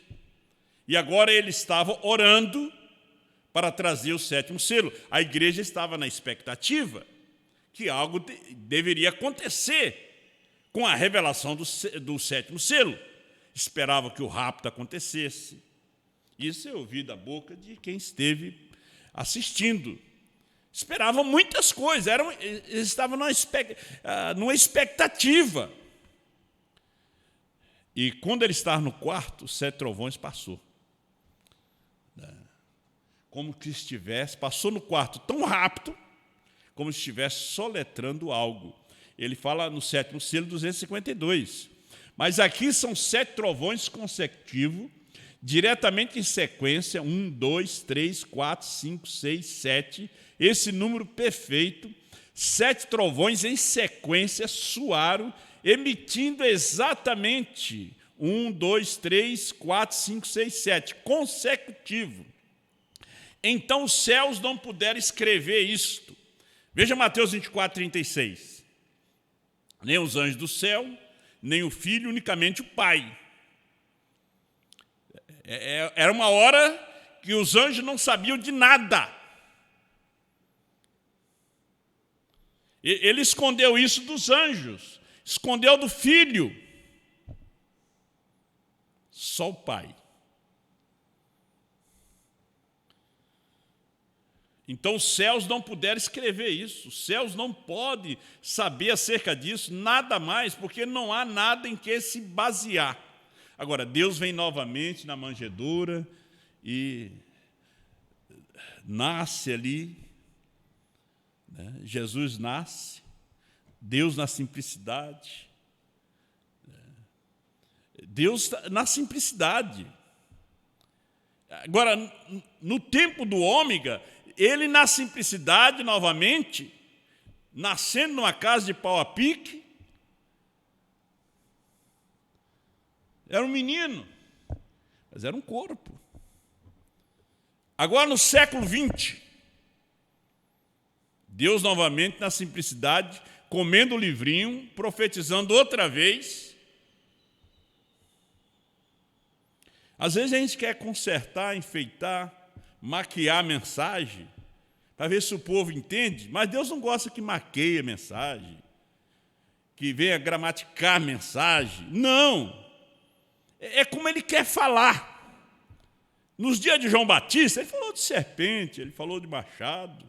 e agora ele estava orando para trazer o 7º selo. A igreja estava na expectativa que algo deveria acontecer com a revelação do 7º selo. Esperava que o rapto acontecesse. Isso eu ouvi da boca de quem esteve assistindo. Esperavam muitas coisas, eles estavam numa expectativa. E quando ele estava no quarto, os 7 trovões passou. Como que estivesse, passou no quarto tão rápido, como se estivesse soletrando algo. Ele fala no 7º selo 252. Mas aqui são 7 trovões consecutivos, diretamente em sequência, 1, 2, 3, 4, 5, 6, 7, esse número perfeito, 7 trovões em sequência soaram, emitindo exatamente 1, 2, 3, 4, 5, 6, 7, consecutivo. Então os céus não puderam escrever isto. Veja Mateus 24, 36. Nem os anjos do céu, nem o Filho, unicamente o Pai. Era uma hora que os anjos não sabiam de nada. Ele escondeu isso dos anjos, escondeu do Filho. Só o Pai. Então os céus não puderam escrever isso, os céus não podem saber acerca disso, nada mais, porque não há nada em que se basear. Agora, Deus vem novamente na manjedoura e nasce ali, né? Jesus nasce, Deus na simplicidade. Deus na simplicidade. Agora, no tempo do ômega, ele na simplicidade novamente, nascendo numa casa de pau a pique, era um menino, mas era um corpo. Agora no século XX, Deus novamente na simplicidade, comendo o livrinho, profetizando outra vez. Às vezes a gente quer consertar, enfeitar, maquiar a mensagem, para ver se o povo entende, mas Deus não gosta que maqueie a mensagem, que venha gramaticar a mensagem. Não! É como Ele quer falar. Nos dias de João Batista, ele falou de serpente, ele falou de machado.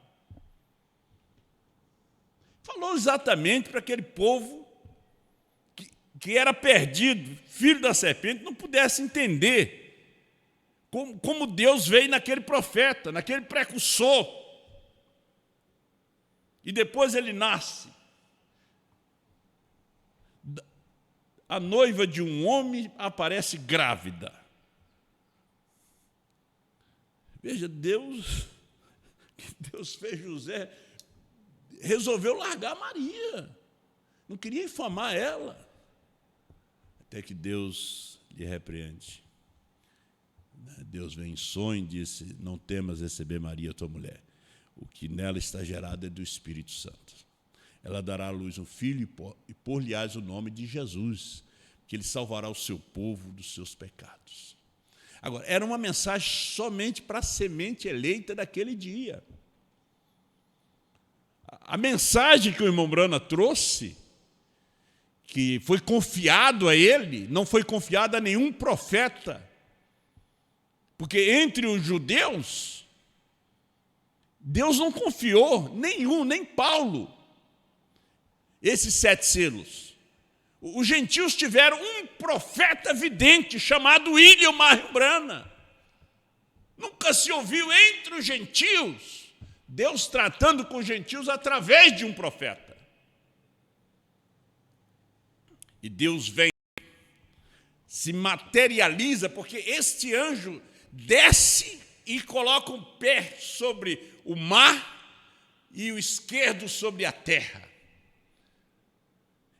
Falou exatamente para aquele povo que era perdido, filho da serpente, não pudesse entender como Deus veio naquele profeta, naquele precursor. E depois ele nasce. A noiva de um homem aparece grávida. Veja, Deus fez José, resolveu largar Maria. Não queria infamar ela. Até que Deus lhe repreende. Deus vem em sonho e disse: não temas receber Maria, tua mulher. O que nela está gerado é do Espírito Santo. Ela dará à luz um filho e por-lhe-ás o nome de Jesus, que ele salvará o seu povo dos seus pecados. Agora, era uma mensagem somente para a semente eleita daquele dia. A mensagem que o irmão Brana trouxe, que foi confiado a ele, não foi confiada a nenhum profeta. Porque entre os judeus, Deus não confiou nenhum, nem Paulo, esses 7 selos. Os gentios tiveram um profeta vidente chamado William Marion Branham. Nunca se ouviu entre os gentios Deus tratando com os gentios através de um profeta. E Deus vem, se materializa, porque este anjo desce e coloca um pé sobre o mar e o esquerdo sobre a terra.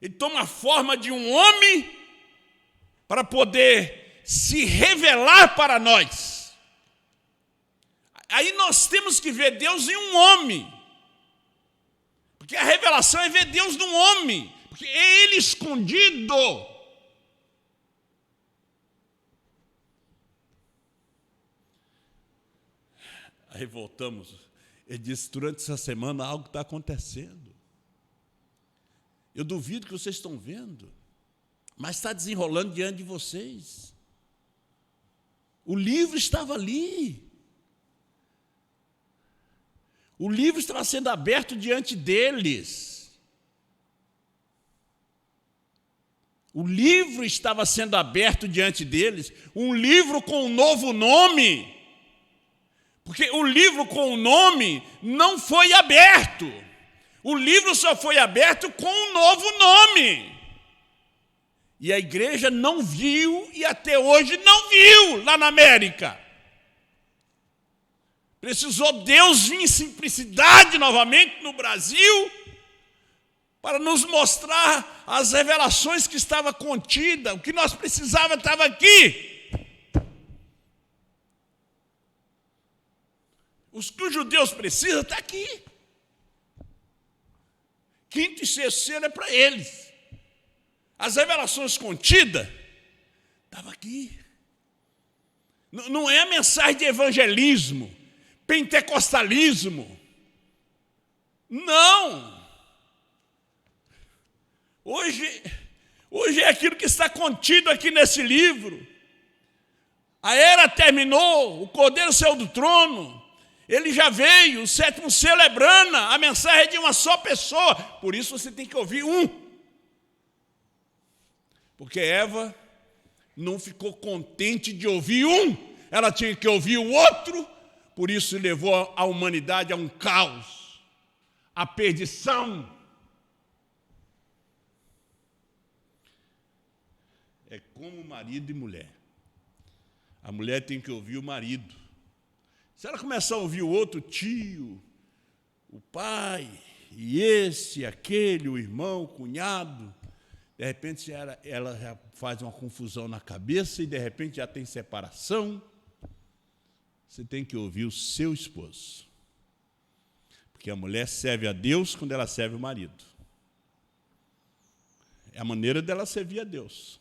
Ele toma a forma de um homem para poder se revelar para nós. Aí nós temos que ver Deus em um homem. Porque a revelação é ver Deus num homem. Porque é ele escondido. Aí voltamos. Ele disse: durante essa semana algo está acontecendo. Eu duvido que vocês estão vendo, mas está desenrolando diante de vocês. O livro estava ali. O livro estava sendo aberto diante deles. O livro estava sendo aberto diante deles. Um livro com um novo nome. Porque o livro com o nome não foi aberto. O livro só foi aberto com um novo nome. E a igreja não viu e até hoje não viu lá na América. Precisou Deus vir em simplicidade novamente no Brasil para nos mostrar as revelações que estava contida. O que nós precisávamos estava aqui. Os que os judeus precisam está aqui. Quinto e sexto selo é para eles. As revelações contidas estavam aqui. Não é a mensagem de evangelismo, pentecostalismo. Não. Hoje é aquilo que está contido aqui nesse livro. A era terminou, o Cordeiro saiu do trono. Ele já veio, o 7º selo é Brana, a mensagem é de uma só pessoa. Por isso você tem que ouvir um. Porque Eva não ficou contente de ouvir um, ela tinha que ouvir o outro, por isso levou a humanidade a um caos, a perdição. É como marido e mulher. A mulher tem que ouvir o marido. Se ela começar a ouvir o outro, tio, o pai, e esse, aquele, o irmão, o cunhado, de repente ela já faz uma confusão na cabeça e de repente já tem separação. Você tem que ouvir o seu esposo. Porque a mulher serve a Deus quando ela serve o marido. É a maneira dela servir a Deus.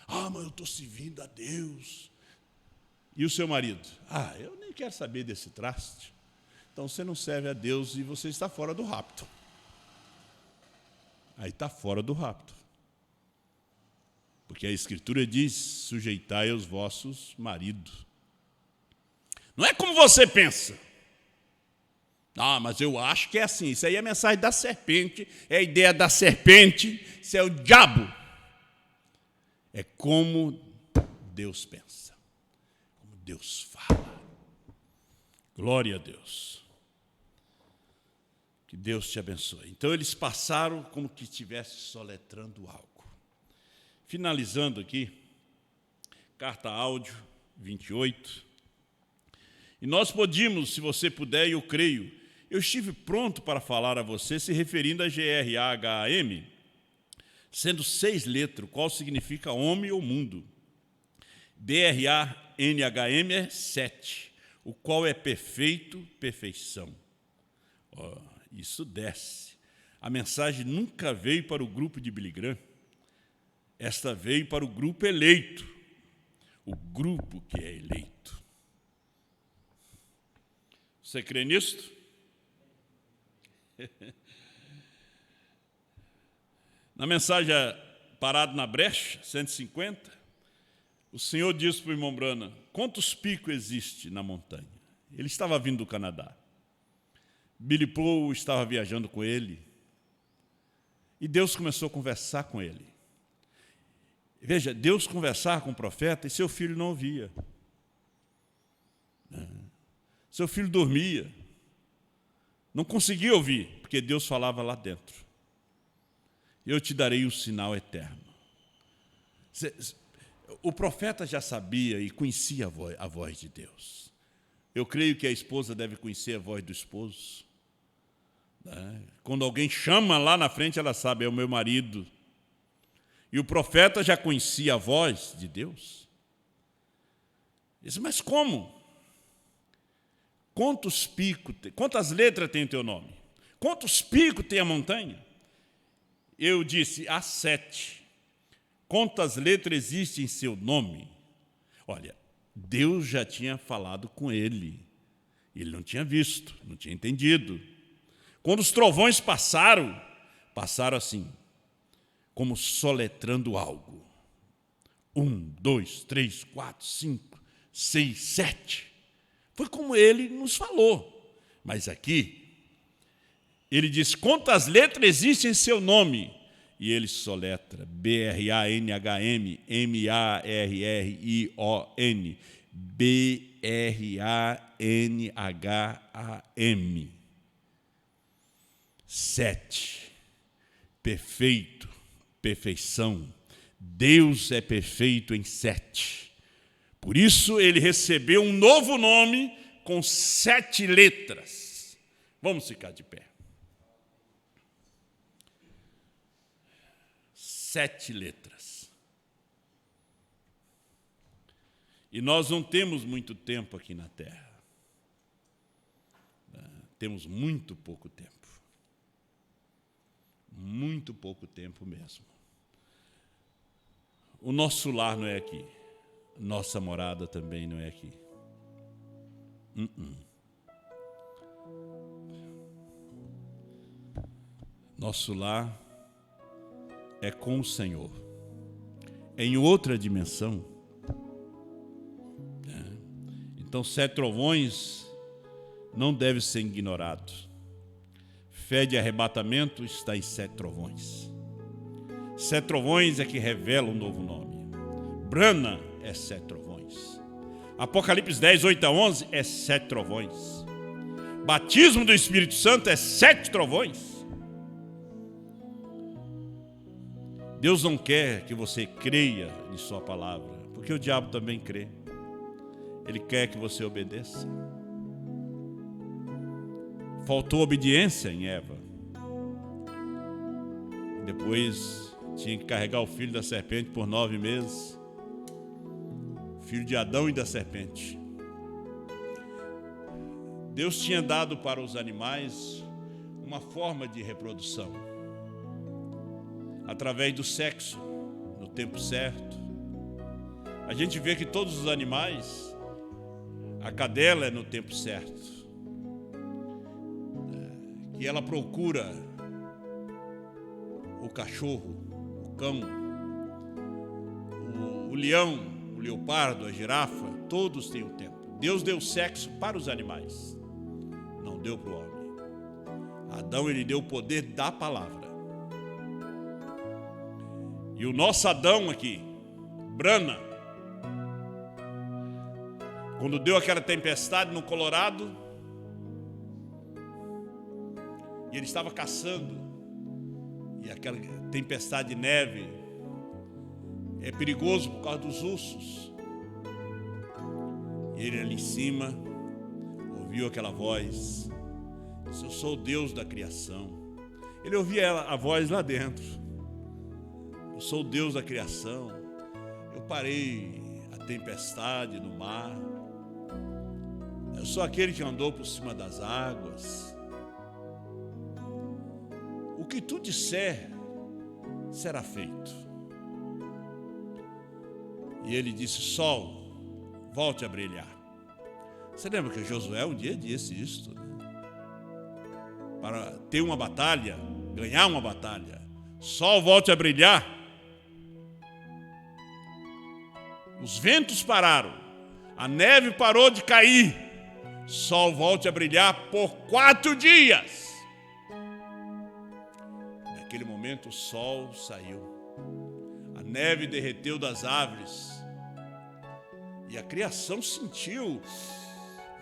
Ah, mas eu estou servindo a Deus. E o seu marido? Ah, eu nem quero saber desse traste. Então você não serve a Deus e você está fora do rapto. Aí está fora do rapto. Porque a Escritura diz: sujeitai aos vossos maridos. Não é como você pensa. Ah, mas eu acho que é assim. Isso aí é a mensagem da serpente, é a ideia da serpente, isso é o diabo. É como Deus pensa, como Deus fala. Glória a Deus. Que Deus te abençoe. Então eles passaram como que estivesse soletrando algo. Finalizando aqui, carta áudio 28. E nós podíamos, se você puder, e eu creio, eu estive pronto para falar a você se referindo a GRAHAM, sendo 6 letras, qual significa homem ou mundo. BRANHM é 7, o qual é perfeito, perfeição. Isso desce. A mensagem nunca veio para o grupo de Billy Graham. Esta veio para o grupo eleito. O grupo que é eleito. Você crê nisto? Na mensagem Parado na Brecha, 150, o Senhor disse para o irmão Branham, quantos picos existem na montanha? Ele estava vindo do Canadá. Billy Paul estava viajando com ele. E Deus começou a conversar com ele. Veja, Deus conversar com o profeta e seu filho não ouvia. Seu filho dormia. Não conseguia ouvir, porque Deus falava lá dentro. Eu te darei um sinal eterno. O profeta já sabia e conhecia a voz de Deus. Eu creio que a esposa deve conhecer a voz do esposo. Quando alguém chama lá na frente, ela sabe, é o meu marido. E o profeta já conhecia a voz de Deus. Disse, mas como? Quantos picos, quantas letras tem o teu nome? Quantos picos tem a montanha? Eu disse, há 7. Quantas letras existem em seu nome? Olha, Deus já tinha falado com ele. Ele não tinha visto, não tinha entendido. Quando os trovões passaram assim, como soletrando algo. 1, 2, 3, 4, 5, 6, 7. Foi como ele nos falou. Mas aqui, ele diz, quantas letras existem em seu nome? E ele soletra, BRANHM, MARRRION, BRANHAM. 7. Perfeito, perfeição. Deus é perfeito em 7. Por isso ele recebeu um novo nome com 7 letras. Vamos ficar de pé. 7 letras. E nós não temos muito tempo aqui na Terra. Temos muito pouco tempo. Muito pouco tempo mesmo. O nosso lar não é aqui. Nossa morada também não é aqui. Nosso lar é com o Senhor. É em outra dimensão. Então, 7 trovões não devem ser ignorados. Fé de arrebatamento está em 7 trovões. 7 trovões é que revela um novo nome. Brana é 7 trovões. Apocalipse 10, 8 a 11 é 7 trovões. Batismo do Espírito Santo é 7 trovões. Deus não quer que você creia em sua palavra, porque o diabo também crê. Ele quer que você obedeça. Faltou obediência em Eva. Depois tinha que carregar o filho da serpente por 9 meses. Filho de Adão e da serpente. Deus tinha dado para os animais uma forma de reprodução. Através do sexo, no tempo certo. A gente vê que todos os animais, a cadela é no tempo certo. Que ela procura o cachorro, o cão, o leão, o leopardo, a girafa, todos têm um tempo. Deus deu sexo para os animais, não deu para o homem. Adão, ele deu o poder da palavra. E o nosso Adão aqui, Brana, quando deu aquela tempestade no Colorado, e ele estava caçando, e aquela tempestade de neve é perigoso por causa dos ursos. E ele ali em cima ouviu aquela voz, disse: eu sou o Deus da criação. Ele ouvia a voz lá dentro: eu sou o Deus da criação, eu parei a tempestade no mar, eu sou aquele que andou por cima das águas. O que tu disser será feito. E ele disse: sol, volte a brilhar. Você lembra que Josué um dia disse isto, né? Para ter uma batalha, ganhar uma batalha, sol, volte a brilhar. Os ventos pararam, a neve parou de cair, sol, volte a brilhar por 4 dias. Naquele momento o sol saiu, a neve derreteu das árvores, e a criação sentiu o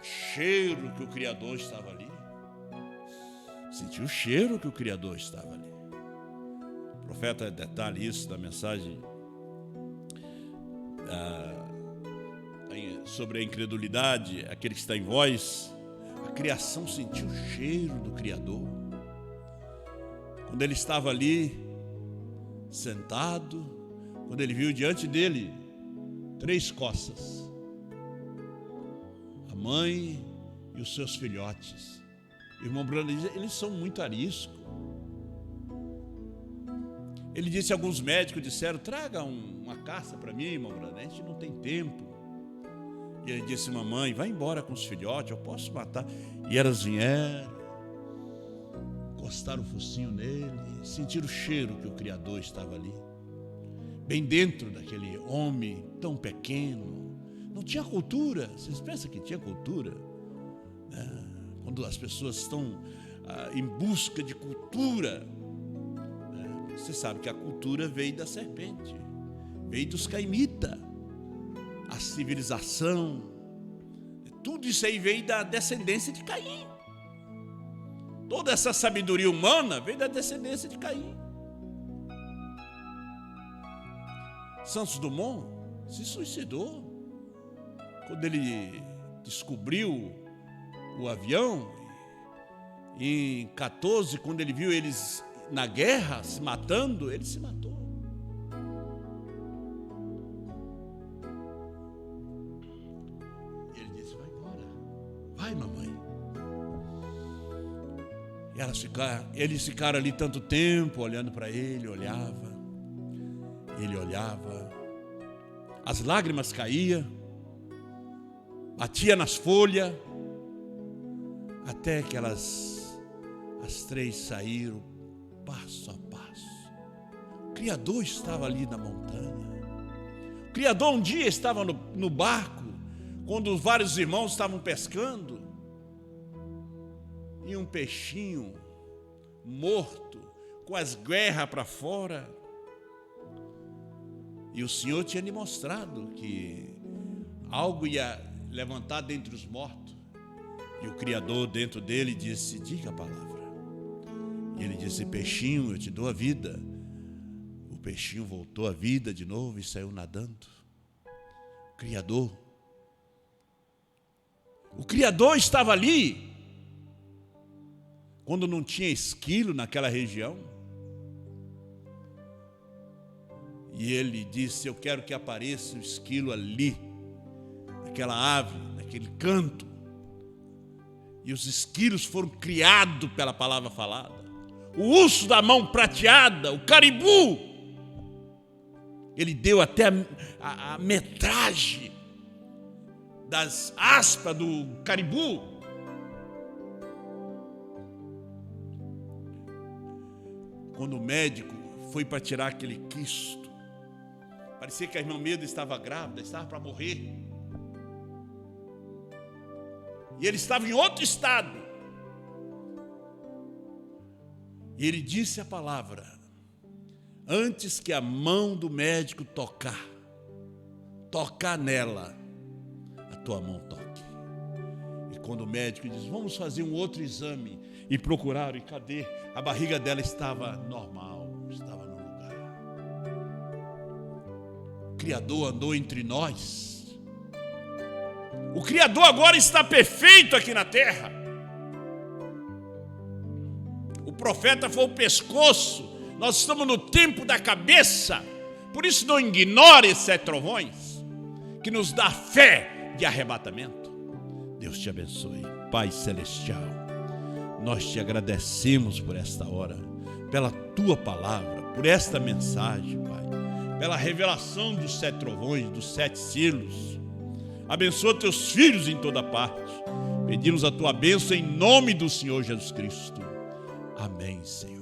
cheiro que o Criador estava ali. Sentiu o cheiro que o Criador estava ali. O profeta detalha isso na mensagem sobre a incredulidade, aquele que está em vós. A criação sentiu o cheiro do Criador. Quando ele estava ali, sentado, quando ele viu diante dele 3 coças, a mãe e os seus filhotes. O irmão Bruno diz: eles são muito ariscos. Ele disse: alguns médicos disseram: traga uma caça para mim, irmão Bruno, a gente não tem tempo. E ele disse: mamãe, vai embora com os filhotes, eu posso matar. E elas vieram, encostaram o focinho nele, sentiram o cheiro que o Criador estava ali, bem dentro daquele homem tão pequeno. Não tinha cultura. Vocês pensam que tinha cultura? Quando as pessoas estão em busca de cultura, você sabe que a cultura veio da serpente, veio dos caimitas, a civilização, tudo isso aí veio da descendência de Caim. Toda essa sabedoria humana veio da descendência de Caim. Santos Dumont se suicidou quando ele descobriu o avião. Em 14, quando ele viu eles na guerra se matando, ele se matou. Ele disse: vai embora, vai, mamãe. E eles ficaram ali tanto tempo olhando para ele, ele olhava, as lágrimas caíam, batia nas folhas, até que as 3 saíram passo a passo. O Criador estava ali na montanha. O Criador um dia estava no barco, quando vários irmãos estavam pescando, e um peixinho morto, com as guerras para fora. E o Senhor tinha lhe mostrado que algo ia levantar dentre os mortos. E o Criador dentro dele disse: diga a palavra. E ele disse: peixinho, eu te dou a vida. O peixinho voltou à vida de novo e saiu nadando. O Criador estava ali quando não tinha esquilo naquela região. E ele disse: eu quero que apareça o esquilo ali, naquela ave, naquele canto. E os esquilos foram criados pela palavra falada. O urso da mão prateada, o caribu, ele deu até a metragem das aspas do caribu. Quando o médico foi para tirar aquele quisto, parecia que a irmã Meda estava grávida, estava para morrer. E ele estava em outro estado. E ele disse a palavra: antes que a mão do médico tocar nela, a tua mão toque. E quando o médico diz: vamos fazer um outro exame, e procuraram, e cadê? A barriga dela estava normal, estava no lugar. O Criador andou entre nós. O Criador agora está perfeito aqui na terra. O profeta foi o pescoço, nós estamos no tempo da cabeça. Por isso não ignore esses 7 trovões, que nos dá fé de arrebatamento. Deus te abençoe. Pai celestial, nós te agradecemos por esta hora, pela tua palavra, por esta mensagem, Pai, pela revelação dos 7 trovões, dos 7 selos. Abençoa teus filhos em toda parte. Pedimos a tua bênção em nome do Senhor Jesus Cristo. Amém, Senhor.